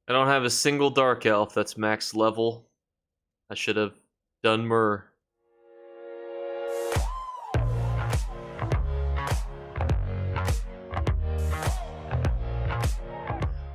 I don't have a single dark elf that's max level. I should have done more.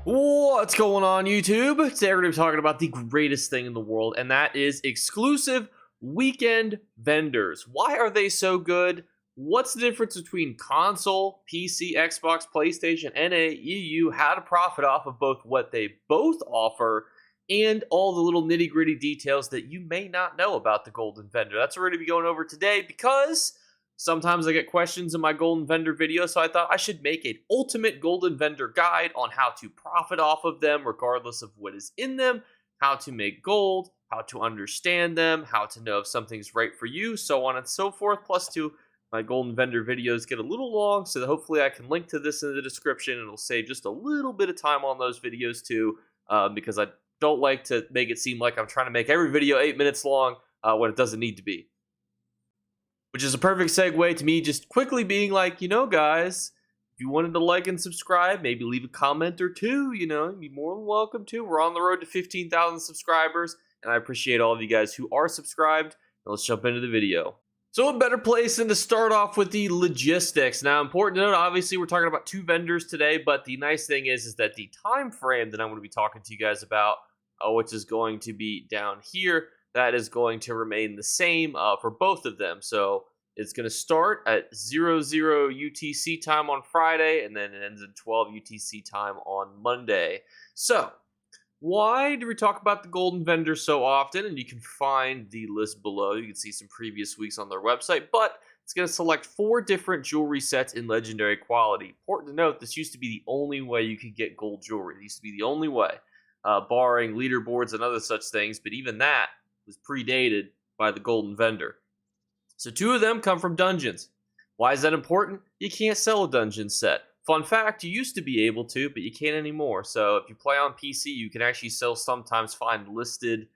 What's going on, YouTube? Today we're going to be talking about the greatest thing in the world, and that is exclusive weekend vendors. Why are they so good? What's the difference between console, PC, Xbox, PlayStation, NA, EU, how to profit off of both what they both offer, and all the little nitty-gritty details that you may not know about the Golden Vendor. That's what we're going to be going over today because sometimes I get questions in my Golden Vendor video, so I thought I should make an ultimate Golden Vendor guide on how to profit off of them regardless of what is in them, how to make gold, how to understand them, how to know if something's right for you, so on and so forth. Plus, my Golden Vendor videos get a little long, so that hopefully I can link to this in the description, and it'll save just a little bit of time on those videos too, because I don't like to make it seem like I'm trying to make every video 8 minutes long when it doesn't need to be. Which is a perfect segue to me just quickly being like, guys, if you wanted to like and subscribe, maybe leave a comment or two, you'd be more than welcome to. We're on the road to 15,000 subscribers, and I appreciate all of you guys who are subscribed. Now let's jump into the video. So a better place than to start off with the logistics. Now, important to note, obviously, we're talking about two vendors today, but the nice thing is that the time frame that I'm going to be talking to you guys about, which is going to be down here, that is going to remain the same for both of them. So it's going to start at 00 UTC time on Friday, and then it ends at 12 UTC time on Monday. So why do we talk about the Golden Vendor so often? And you can find the list below. You can see some previous weeks on their website, but it's going to select 4 different jewelry sets in legendary quality. Important to note, this used to be the only way you could get gold jewelry. It used to be the only way, barring leaderboards and other such things, but even that was predated by the Golden Vendor. So 2 of them come from dungeons. Why is that important? You can't sell a dungeon set. Fun fact, you used to be able to, but you can't anymore. So if you play on PC, you can actually sometimes find listed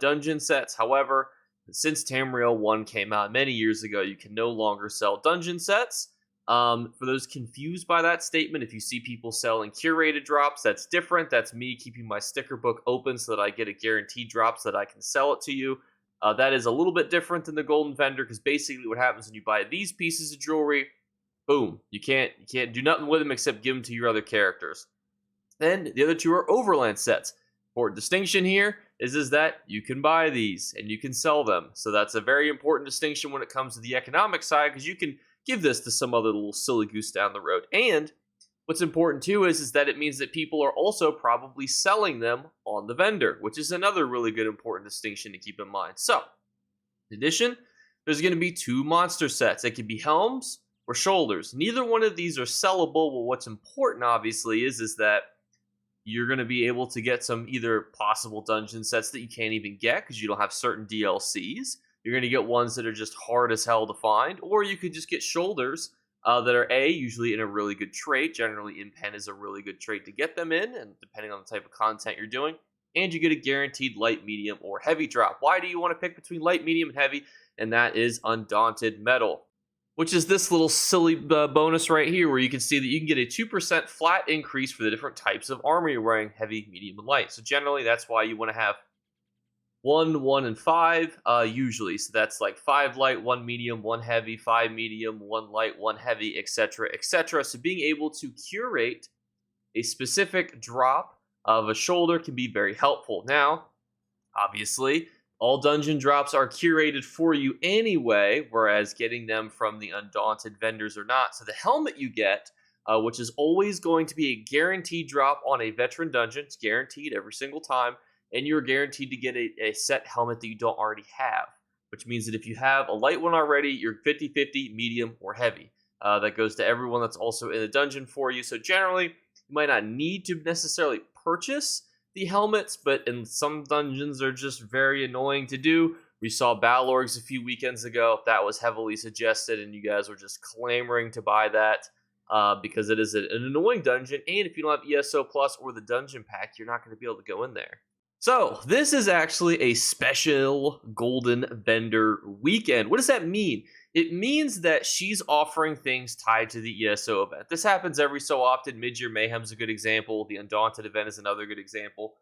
dungeon sets. However, since Tamriel 1 came out many years ago, you can no longer sell dungeon sets. For those confused by that statement, if you see people selling curated drops, that's different. That's me keeping my sticker book open so that I get a guaranteed drop so that I can sell it to you. That is a little bit different than the Golden Vendor, because basically what happens when you buy these pieces of jewelry, boom, you can't do nothing with them except give them to your other characters. Then the other 2 are overland sets. Important distinction here is that you can buy these and you can sell them. So that's a very important distinction when it comes to the economic side, because you can give this to some other little silly goose down the road. And what's important too is that it means that people are also probably selling them on the vendor, which is another really good important distinction to keep in mind. So, in addition, there's going to be 2 monster sets. They could be helms or shoulders. Neither one of these are sellable, but what's important obviously is that you're going to be able to get some either possible dungeon sets that you can't even get because you don't have certain DLCs. You're going to get ones that are just hard as hell to find, or you could just get shoulders that are usually in a really good trait. Generally, in pen is a really good trait to get them in, and depending on the type of content you're doing. And you get a guaranteed light, medium, or heavy drop. Why do you want to pick between light, medium, and heavy? And that is Undaunted Metal, which is this little silly bonus right here, where you can see that you can get a 2% flat increase for the different types of armor you're wearing, heavy, medium, and light. So generally, that's why you want to have 1, 1, and 5 usually. So that's like 5 light, 1 medium, 1 heavy, 5 medium, 1 light, 1 heavy, etc., etc. So being able to curate a specific drop of a shoulder can be very helpful. Now, obviously, all dungeon drops are curated for you anyway, whereas getting them from the Undaunted vendors are not. So the helmet you get, which is always going to be a guaranteed drop on a veteran dungeon, it's guaranteed every single time, and you're guaranteed to get a set helmet that you don't already have, which means that if you have a light one already, you're 50-50, medium, or heavy. That goes to everyone that's also in the dungeon for you. So generally, you might not need to necessarily purchase the helmets, but in some dungeons they're just very annoying to do. We saw Balorgs a few weekends ago. That was heavily suggested, and you guys were just clamoring to buy that because it is an annoying dungeon, and if you don't have ESO Plus or the dungeon pack, you're not going to be able to go in there. So, this is actually a special golden vendor weekend. What does that mean? It means that she's offering things tied to the ESO event. This happens every so often. Mid-Year Mayhem is a good example. The Undaunted event is another good example.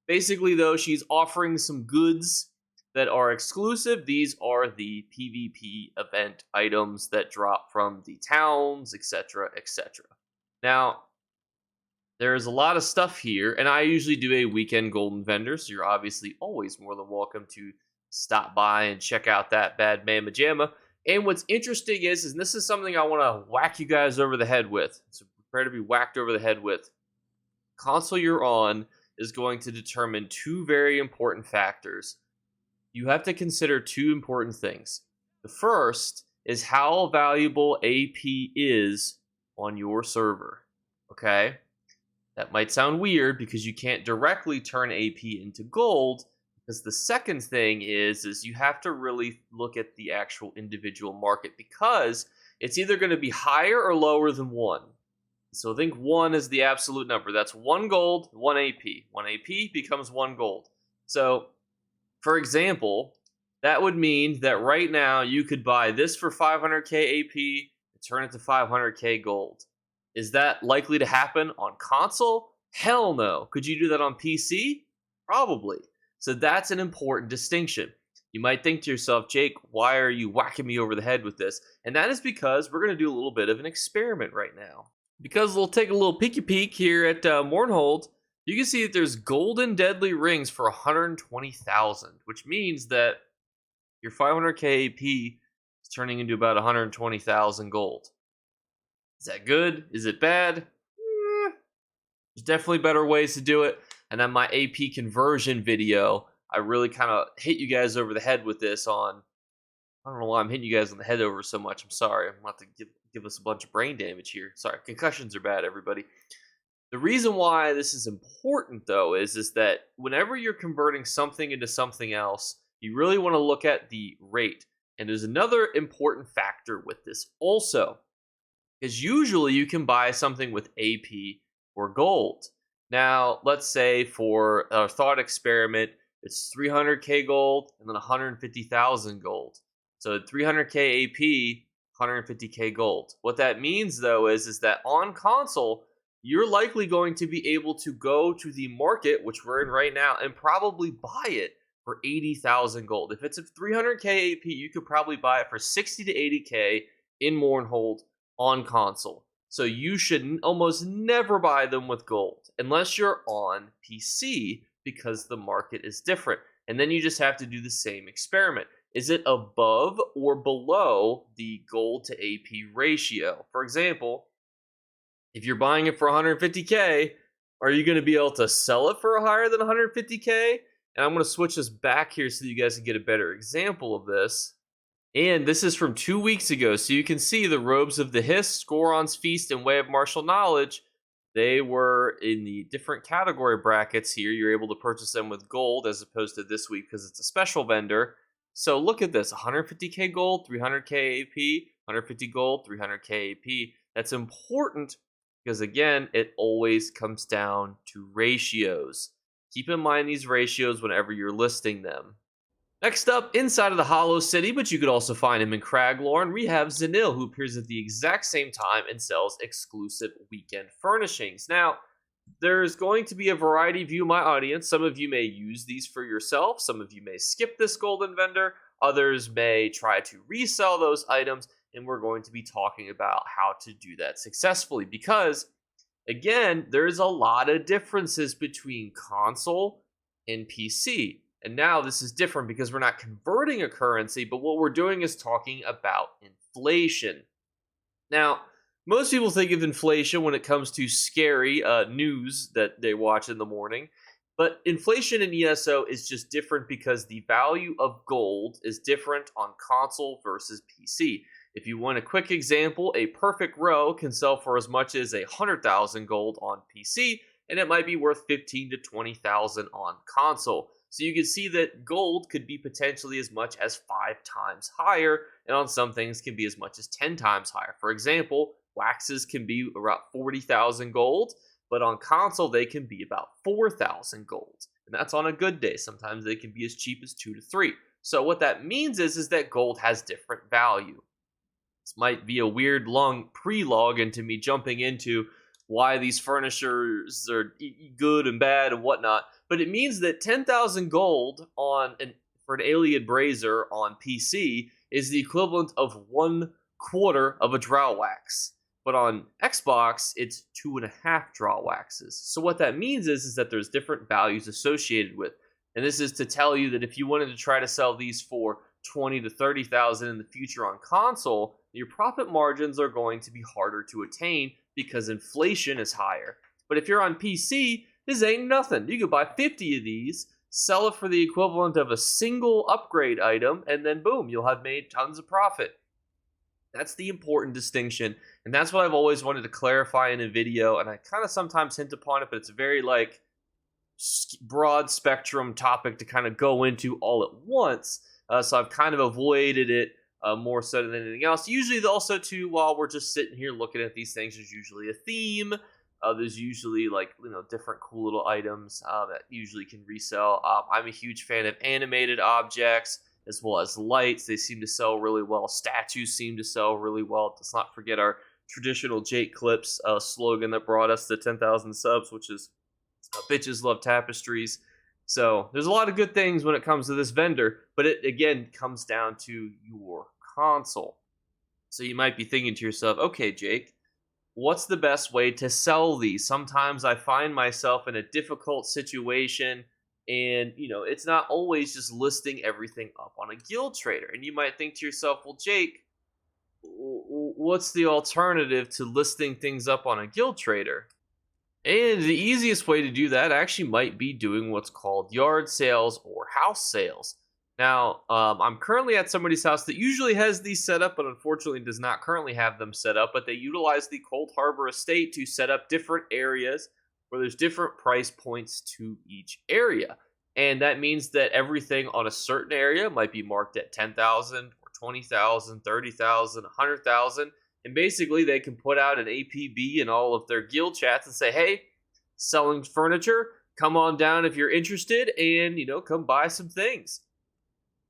Basically, though, she's offering some goods that are exclusive. These are the PvP event items that drop from the towns, etc., etc. Now, there's a lot of stuff here, and I usually do a weekend golden vendor, so you're obviously always more than welcome to stop by and check out that bad mamma jamma. And what's interesting is, and this is something I want to whack you guys over the head with, so prepare to be whacked over the head with. Console you're on is going to determine two very important factors. You have to consider two important things. The first is how valuable AP is on your server, okay? That might sound weird because you can't directly turn AP into gold, because the second thing is you have to really look at the actual individual market, because it's either going to be higher or lower than 1. So think 1 is the absolute number. That's 1 gold, 1 AP. 1 AP becomes 1 gold. So, for example, that would mean that right now you could buy this for 500k AP and turn it to 500k gold. Is that likely to happen on console? Hell no. Could you do that on PC? Probably. So that's an important distinction. You might think to yourself, Jake, why are you whacking me over the head with this? And that is because we're going to do a little bit of an experiment right now. Because we'll take a little peeky peek here at Mournhold, you can see that there's golden deadly rings for 120,000, which means that your 500k AP is turning into about 120,000 gold. Is that good? Is it bad? There's definitely better ways to do it. And then my AP conversion video, I really kind of hit you guys over the head with this on. I don't know why I'm hitting you guys on the head over so much. I'm sorry. I'm about to give us a bunch of brain damage here. Sorry, concussions are bad, everybody. The reason why this is important, though, is that whenever you're converting something into something else, you really want to look at the rate. And there's another important factor with this also. Because usually you can buy something with AP or gold. Now, let's say for a thought experiment, it's 300k gold and then 150,000 gold. So 300k AP, 150k gold. What that means, though, is that on console, you're likely going to be able to go to the market, which we're in right now, and probably buy it for 80,000 gold. If it's a 300k AP, you could probably buy it for 60 to 80k in Mournhold on console. So you should almost never buy them with gold unless you're on PC, because the market is different. And then you just have to do the same experiment. Is it above or below the gold to AP ratio? For example, if you're buying it for 150k, are you going to be able to sell it for higher than 150k? And I'm going to switch this back here so that you guys can get a better example of this. And this is from 2 weeks ago, so you can see the Robes of the Hiss, Scoron's Feast, and Way of Martial Knowledge. They were in the different category brackets here. You're able to purchase them with gold as opposed to this week because it's a special vendor. So look at this, 150k gold, 300k AP, 150 gold, 300k AP. That's important because, again, it always comes down to ratios. Keep in mind these ratios whenever you're listing them. Next up, inside of the Hollow City, but you could also find him in Craglorn, we have Zanil, who appears at the exact same time and sells exclusive weekend furnishings. Now, there's going to be a variety of you in my audience. Some of you may use these for yourself. Some of you may skip this golden vendor. Others may try to resell those items, and we're going to be talking about how to do that successfully because, again, there's a lot of differences between console and PC. And now this is different because we're not converting a currency, but what we're doing is talking about inflation. Now, most people think of inflation when it comes to scary news that they watch in the morning. But inflation in ESO is just different because the value of gold is different on console versus PC. If you want a quick example, a perfect row can sell for as much as 100,000 gold on PC, and it might be worth 15 to 20,000 on console. So you can see that gold could be potentially as much as 5 times higher, and on some things can be as much as 10 times higher. For example, waxes can be around 40,000 gold, but on console they can be about 4,000 gold. And that's on a good day. Sometimes they can be as cheap as 2 to 3. So what that means is that gold has different value. This might be a weird long pre-log into me jumping into why these furnishers are good and bad and whatnot, but it means that 10,000 gold for an Alien Brazier on PC is the equivalent of 1/4 of a draw wax. But on Xbox, it's 2.5 draw waxes. So what that means is that there's different values associated with. And this is to tell you that if you wanted to try to sell these for 20 to 30,000 in the future on console, your profit margins are going to be harder to attain because inflation is higher. But if you're on PC, this ain't nothing. You could buy 50 of these, sell it for the equivalent of a single upgrade item, and then boom, you'll have made tons of profit. That's the important distinction, and that's what I've always wanted to clarify in a video, and I kind of sometimes hint upon it, but it's a very broad spectrum topic to kind of go into all at once, so I've kind of avoided it more so than anything else. Usually also too, while we're just sitting here looking at these things, there's usually a theme. There's usually different cool little items that usually can resell. I'm a huge fan of animated objects as well as lights. They seem to sell really well. Statues seem to sell really well. Let's not forget our traditional Jake Clips slogan that brought us to 10,000 subs, which is bitches love tapestries. So there's a lot of good things when it comes to this vendor, but it again comes down to your console. So you might be thinking to yourself, okay, Jake, what's the best way to sell these? Sometimes I find myself in a difficult situation, and it's not always just listing everything up on a Guild Trader. And you might think to yourself, well, Jake, what's the alternative to listing things up on a Guild Trader? And the easiest way to do that actually might be doing what's called yard sales or house sales. Now, I'm currently at somebody's house that usually has these set up, but unfortunately does not currently have them set up. But they utilize the Cold Harbor Estate to set up different areas where there's different price points to each area. And that means that everything on a certain area might be marked at 10,000 or 20,000, 30,000, 100,000. And basically they can put out an APB in all of their guild chats and say, hey, selling furniture, come on down if you're interested and, come buy some things.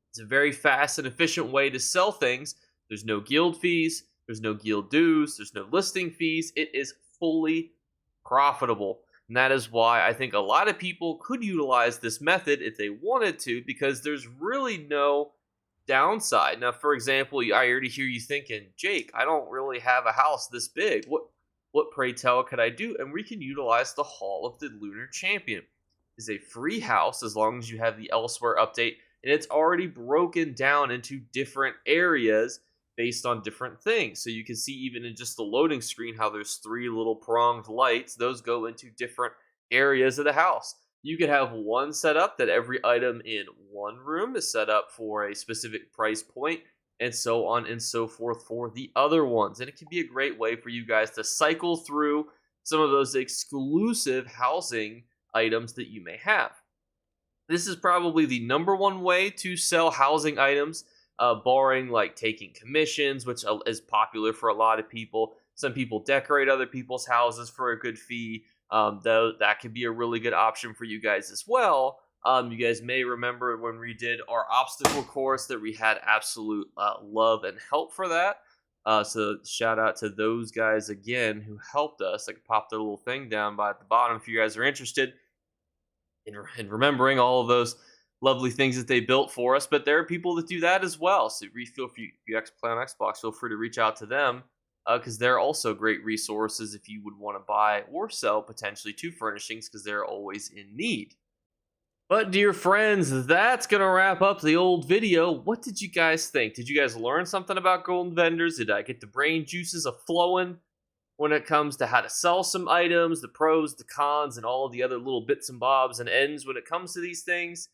It's a very fast and efficient way to sell things. There's no guild fees, there's no guild dues, there's no listing fees. It is fully profitable. And that is why I think a lot of people could utilize this method if they wanted to, because there's really no downside. Now, for example, I already hear you thinking, Jake, I don't really have a house this big. What pray tell could I do? And we can utilize the Hall of the Lunar Champion. It's a free house as long as you have the Elsewhere update, and it's already broken down into different areas based on different things. So you can see even in just the loading screen how there's 3 little pronged lights. Those go into different areas of the house. You could have one set up that every item in one room is set up for a specific price point, and so on and so forth for the other ones. And it can be a great way for you guys to cycle through some of those exclusive housing items that you may have. This is probably the number one way to sell housing items, barring taking commissions, which is popular for a lot of people. Some people decorate other people's houses for a good fee. Though that could be a really good option for you guys as well. You guys may remember when we did our obstacle course that we had absolute love and help for that. So shout out to those guys again who helped us. I could pop their little thing down by at the bottom if you guys are interested in remembering all of those lovely things that they built for us. But there are people that do that as well. So if you play on Xbox, feel free to reach out to them. Because they're also great resources if you would want to buy or sell potentially to furnishings, because they're always in need. But dear friends, that's going to wrap up the old video. What did you guys think? Did you guys learn something about golden vendors? Did I get the brain juices a-flowing when it comes to how to sell some items, the pros, the cons, and all of the other little bits and bobs and ends when it comes to these things?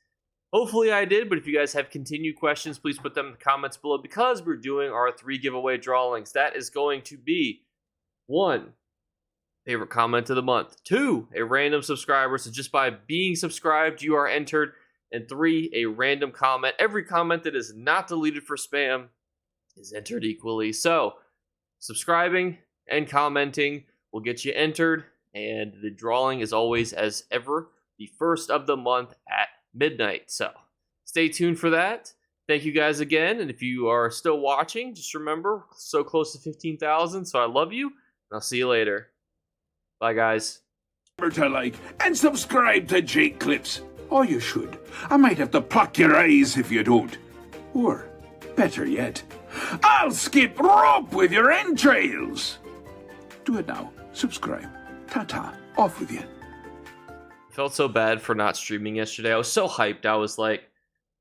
Hopefully I did, but if you guys have continued questions, please put them in the comments below, because we're doing our 3 giveaway drawings. That is going to be 1, favorite comment of the month, 2, a random subscriber, so just by being subscribed, you are entered, and 3, a random comment. Every comment that is not deleted for spam is entered equally. So, subscribing and commenting will get you entered And the drawing is always, as ever, the first of the month at midnight. So stay tuned for that. Thank you guys again. And if you are still watching, just remember, so close to 15,000. So I love you. And I'll see you later. Bye, guys. Remember to like and subscribe to Jake Clips. Or you should. I might have to pluck your eyes if you don't. Or, better yet, I'll skip rope with your entrails. Do it now. Subscribe. Ta-ta. Off with you. I felt so bad for not streaming yesterday. I was so hyped. I was like,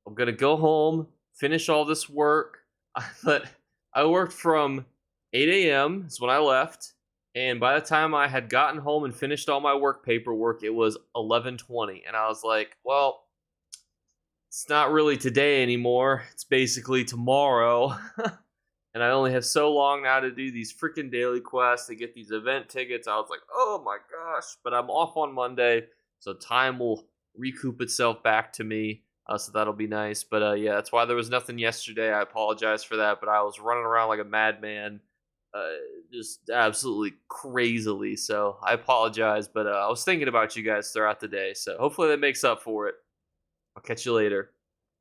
I'm going to go home, finish all this work. I worked from 8 a.m. is when I left. And by the time I had gotten home and finished all my work paperwork, it was 11:20. And I was like, well, it's not really today anymore. It's basically tomorrow. And I only have so long now to do these freaking daily quests, to get these event tickets. I was like, oh my gosh. But I'm off on Monday, so time will recoup itself back to me. So that'll be nice. But yeah, that's why there was nothing yesterday. I apologize for that. But I was running around like a madman. Just absolutely crazily. So I apologize, but I was thinking about you guys throughout the day. So hopefully that makes up for it. I'll catch you later.